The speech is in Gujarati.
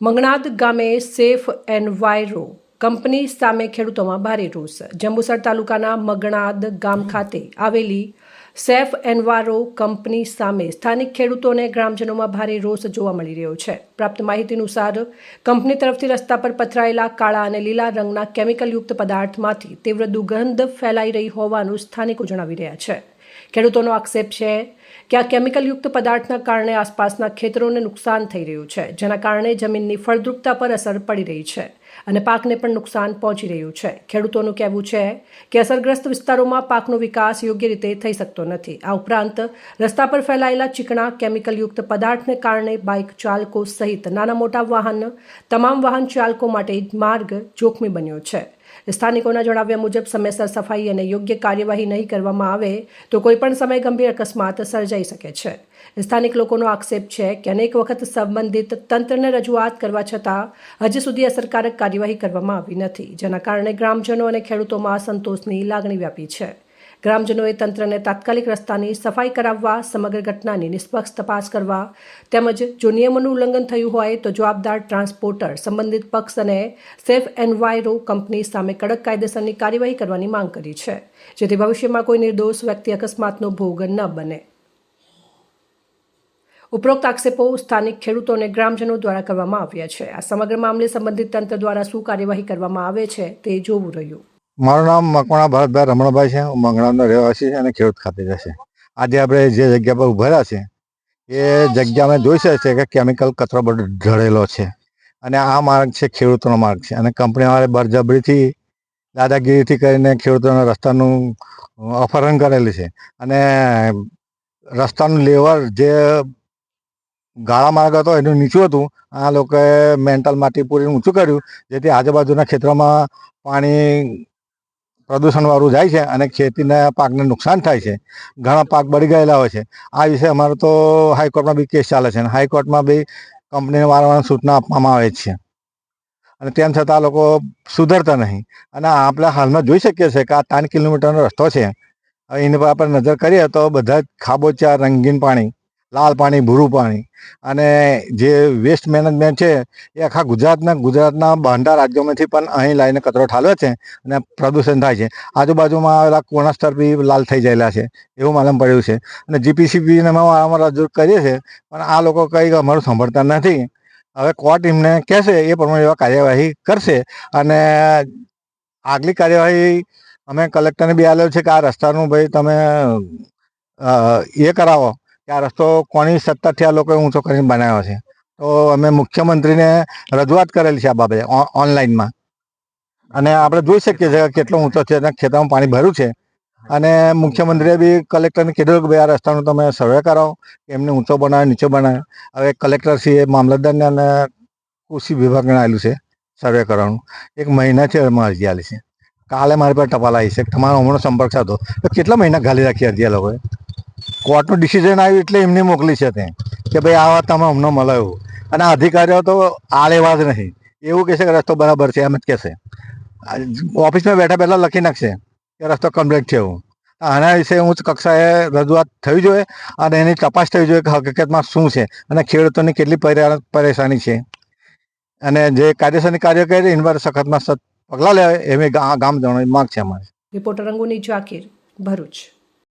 મંગણાદ ગામે સેફ એન્વાયરો કંપની સામે ખેડૂતોમાં ભારે રોષ. જંબુસર તાલુકાના મંગણાદ ગામ ખાતે આવેલી સેફ એન્વાયરો કંપની સામે સ્થાનિક ખેડૂતોને ગ્રામજનોમાં ભારે રોષ જોવા મળી રહ્યો છે. પ્રાપ્ત માહિતી અનુસાર કંપની તરફથી રસ્તા પર પથરાયેલા કાળા અને લીલા રંગના કેમિકલયુક્ત પદાર્થમાંથી તીવ્ર દુર્ગંધ ફેલાઈ રહી હોવાનું સ્થાનિકો જણાવી રહ્યા છે. ખેડૂતોનો આક્ષેપ છે કે આ કેમિકલયુક્ત પદાર્થના કારણે આસપાસના ખેતરોને નુકસાન થઈ રહ્યું છે, જેના કારણે જમીનની ફળદ્રુપતા પર અસર પડી રહી છે અને પાકને પણ નુકસાન પહોંચી રહ્યું છે. ખેડૂતોનું કહેવું છે કે અસરગ્રસ્ત વિસ્તારોમાં પાકનો વિકાસ યોગ્ય રીતે થઈ શકતો નથી. આ ઉપરાંત રસ્તા પર ફેલાયેલા ચીકણા કેમિકલયુક્ત પદાર્થને કારણે બાઇક ચાલકો સહિત નાના મોટા તમામ વાહન ચાલકો માટે માર્ગ જોખમી બન્યો છે. સ્થાનિકોના જણાવ્યા મુજબ સમયસર સફાઈ અને યોગ્ય કાર્યવાહી નહીં કરવામાં આવે તો કોઈપણ સમયે ગંભીર અકસ્માત સર્જાઈ શકે છે. સ્થાનિક લોકોનો આક્ષેપ છે કે અનેક વખત સંબંધિત તંત્રને રજૂઆત કરવા છતાં હજી સુધી અસરકારક કાર્યવાહી કરવામાં આવી નથી, જેના કારણે ગ્રામજનો અને ખેડૂતોમાં અસંતોષની લાગણી વ્યાપી છે. ગ્રામજનોએ તંત્રને તાત્કાલિક રસ્તાની સફાઈ કરાવવા, સમગ્ર ઘટનાની નિષ્પક્ષ તપાસ કરવા તેમજ જો નિયમોનું ઉલ્લંઘન થયું હોય તો જવાબદાર ટ્રાન્સપોર્ટર, સંબંધિત પક્ષ અને સેફ એન્વાયરો કંપની સામે કડક કાયદેસરની કાર્યવાહી કરવાની માંગ કરી છે, જેથી ભવિષ્યમાં કોઈ નિર્દોષ વ્યક્તિ અકસ્માતનો ભોગ ન બને. ઉપરોક્ત આક્ષેપો સ્થાનિક ખેડૂતો અને ગ્રામજનો દ્વારા કરવામાં આવ્યા છે. આ સમગ્ર મામલે સંબંધિત તંત્ર દ્વારા શું કાર્યવાહી કરવામાં આવે છે તે જોવું રહ્યું. મારું નામ મકવાણા ભરતભાઈ રમણભાઈ છે. હું મંગણાનો રહેવાસી છે અને ખેડૂત ખાતે છે. આજે આપણે જે જગ્યા પર ઉભા રહ્યા છે એ જગ્યા અમે જોઈ શકીએ છીએ કે કેમિકલ કચરો બધો ઢળેલો છે અને આ માર્ગ છે ખેડૂતોનો માર્ગ છે અને કંપનીવાળાએ બળજબરીથી દાદાગીરીથી કરીને ખેડૂતોના રસ્તાનું અપહરણ કરેલું છે અને રસ્તાનું લેવલ જે ગાળા માર્ગ હતો એનું નીચું હતું. આ લોકોએ મેન્ટલ માટી પૂરીને ઊંચું કર્યું, જેથી આજુબાજુના ખેતરોમાં પાણી પ્રદૂષણવાળું જાય છે અને ખેતીના પાકને નુકસાન થાય છે. ઘણા પાક બળી ગયેલા હોય છે. આ વિશે અમારો તો હાઈકોર્ટમાં બી કેસ ચાલે છે અને હાઈકોર્ટમાં બી કંપનીને વારંવાર સૂચના આપવામાં આવે છે અને તેમ છતાં આ લોકો સુધરતા નહીં. અને આપણે હાલમાં જોઈ શકીએ છીએ કે આ 3 કિલોમીટરનો રસ્તો છે. હવે એની પર આપણે નજર કરીએ તો બધા જ ખાબોચિયા, રંગીન પાણી, લાલ પાણી, ભૂરું પાણી અને જે વેસ્ટ મેનેજમેન્ટ છે એ આખા ગુજરાતના બહારના રાજ્યોમાંથી પણ અહીં લાવીને કચરો ઠાલવે છે અને પ્રદૂષણ થાય છે. આજુબાજુમાં આવેલા કોણા સ્તર બી લાલ થઈ ગયેલા છે એવું માલુમ પડ્યું છે અને જીપીસીબીને અમે રજૂ કરીએ છીએ પણ આ લોકો કંઈ અમારું સાંભળતા નથી. હવે કોર્ટ એમને કહેશે એ પ્રમાણે એવા કાર્યવાહી કરશે અને આગલી કાર્યવાહી અમે કલેક્ટરને બી આવેલો છે કે આ રસ્તાનું ભાઈ તમે એ કરાવો કે આ રસ્તો કોની સત્તાથી આ લોકોએ ઊંચો કરીને બનાવ્યો છે. તો અમે મુખ્યમંત્રીને રજૂઆત કરેલી છે આ બાબતે ઓનલાઈનમાં અને આપણે જોઈ શકીએ છીએ કે કેટલો ઊંચો છે અને ખેતરમાં પાણી ભર્યું છે અને મુખ્યમંત્રીએ બી કલેક્ટરને કીધું કે ભાઈ આ રસ્તાનું તમે સર્વે કરાવો, એમને ઊંચો બનાવે, નીચો બનાવે. હવે કલેક્ટરશ્રીએ મામલતદારને અને કૃષિ વિભાગને આવેલું છે સર્વે કરવાનું. 1 મહિના છે એમાં અરજી આવેલી છે. કાલે મારી પર ટપાલ આવી છે કે તમારો હમણાં સંપર્ક સાધો. તો કેટલા મહિના ગાલી રાખી અરજી આ લોકોએ? કોર્ટનું ડિસિઝન આવ્યું એટલે એમને મોકલી છે તે કે ભાઈ આ વાત તમે અમને મળાયું અને અધિકારીઓ તો આ લેવા જ નહીં. એવું કહેશે કે રસ્તો બરાબર છે, એમ જ કહેશે. ઓફિસમાં બેઠા પહેલાં લખી નાખશે કે રસ્તો કમ્પ્લીટ છે એવું. આના વિશે ઉચ્ચ કક્ષાએ રજૂઆત થવી જોઈએ અને એની તપાસ થવી જોઈએ કે હકીકતમાં શું છે અને ખેડૂતોની કેટલી પરેશાની છે અને જે કાયદેસરની કાર્ય કરે એની પર સખતમાં સખત પગલાં લેવાય એવી ગામજનોની માંગ છે અમારી. રિપોર્ટર અંગુની જાકીર, ભરૂચ.